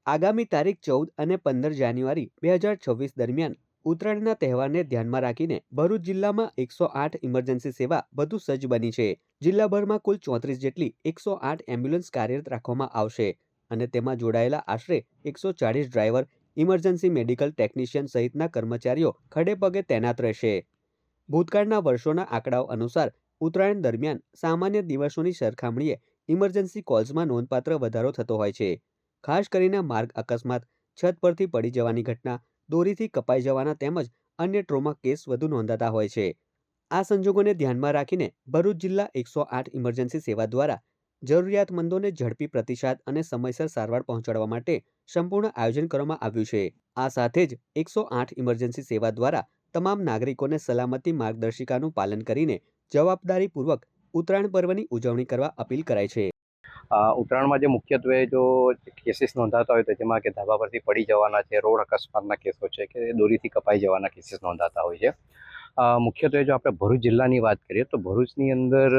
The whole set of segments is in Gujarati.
આગામી તારીખ 14 અને 15 જાન્યુઆરી 2026 દરમિયાન ઉત્તરાયણના તહેવારને ધ્યાનમાં રાખીને ભરૂચ જિલ્લામાં 108 ઇમરજન્સી સેવા વધુ સજ્જ બની છે। જિલ્લાભરમાં કુલ 34 જેટલી 108 એમ્બ્યુલન્સ કાર્યરત રાખવામાં આવશે અને તેમાં જોડાયેલા આશરે 140 ડ્રાઈવર, ઇમરજન્સી મેડિકલ ટેકનિશિયન સહિતના કર્મચારીઓ ખડેપગે તૈનાત રહેશે। ભૂતકાળના વર્ષોના આંકડાઓ અનુસાર ઉત્તરાયણ દરમિયાન સામાન્ય દિવસોની સરખામણીએ ઇમરજન્સી કોલ્સમાં નોંધપાત્ર વધારો થતો હોય છે। ખાસ કરીને માર્ગ અકસ્માત, છત પરથી પડી જવાની ઘટના, દોરીથી કપાઈ જવાના તેમજ અન્ય ટ્રોમા કેસ વધુ નોંધાતા હોય છે। આ સંજોગોને ધ્યાનમાં રાખીને ભરૂચ જિલ્લા 108 ઇમરજન્સી સેવા દ્વારા જરૂરિયાતમંદોને ઝડપી પ્રતિસાદ અને સમયસર સારવાર પહોંચાડવા માટે સંપૂર્ણ આયોજન કરવામાં આવ્યું છે। આ સાથે જ 108 ઇમરજન્સી સેવા દ્વારા તમામ નાગરિકોને સલામતી માર્ગદર્શિકાનું પાલન કરીને જવાબદારીપૂર્વક ઉત્તરાયણ પર્વની ઉજવણી કરવા અપીલ કરાઈ છે। ઉત્તરાયણમાં જે મુખ્યત્વે જો કેસીસ નોંધાતા હોય તો જેમાં કે ધાબા પરથી પડી જવાના છે, રોડ અકસ્માતના કેસો છે કે દોરીથી કપાઈ જવાના કેસીસ નોંધાતા હોય છે। મુખ્યત્વે જો આપણે ભરૂચ જિલ્લાની વાત કરીએ તો ભરૂચની અંદર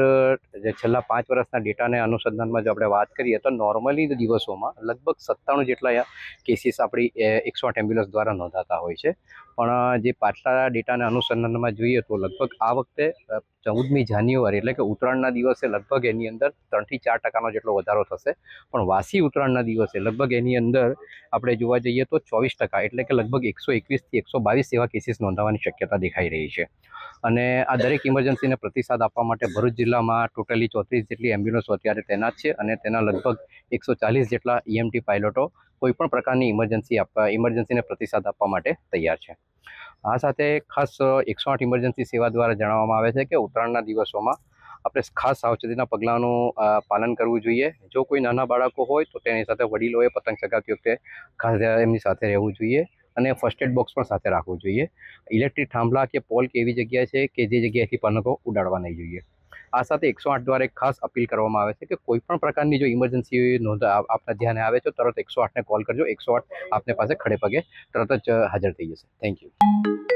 જે છેલ્લા 5 વર્ષના ડેટાને અનુસંધાનમાં જો આપણે વાત કરીએ તો નોર્મલી દિવસોમાં લગભગ 97 જેટલા કેસીસ આપણી 108 એમ્બ્યુલન્સ દ્વારા નોંધાતા હોય છે। પણ જે પાછલા ડેટાના અનુસંધાનમાં જોઈએ તો લગભગ આ વખતે 14મી જાન્યુઆરી એટલે કે ઉત્તરાયણના દિવસે લગભગ એની અંદર 3 થી 4% જેટલો વધારો થશે। પણ વાસી ઉત્તરાયણના દિવસે લગભગ એની અંદર આપણે જોવા જઈએ તો 24% એટલે કે લગભગ 121 થી 122 એવા કેસીસ નોંધાવાની શક્યતા દેખાઈ રહી છે। અને આ દરેક ઇમરજન્સીને પ્રતિસાદ આપવા માટે ભરૂચ જિલ્લામાં ટોટલી 34 જેટલી એમ્બ્યુલન્સો અત્યારે તૈનાત છે અને તેના લગભગ 140 જેટલા ઈએમટી પાયલોટો કોઈપણ પ્રકારની ઇમરજન્સીને પ્રતિસાદ આપવા માટે તૈયાર છે। આ સાથે ખાસ 108 ઇમરજન્સી સેવા દ્વારા જણાવવામાં આવે છે કે ઉત્તરાયણના દિવસોમાં આપણે ખાસ સાવચેતીના પગલાંનું પાલન કરવું જોઈએ। જો કોઈ નાના બાળકો હોય તો તેની સાથે વડીલોએ પતંગ ચગાવતી વખતે ખાસ એમની સાથે રહેવું જોઈએ અને ફર્સ્ટ એડ બોક્સ પણ સાથે રાખવું જોઈએ। ઇલેક્ટ્રિક થાંભલા કે પોલ કે એવી જગ્યા છે કે જે જગ્યાએથી પતંગો ઉડાડવા નહીં જોઈએ। આ સાથે 108 દ્વારા એક ખાસ અપીલ કરવામાં આવે છે કે કોઈ પણ પ્રકારની જો ઇમરજન્સી આપના ધ્યાને આવે તો તરત 108ને કોલ કરજો। 108 આપને પાસે ખડે પગે તરત જ હાજર થઈ જશે। Thank you.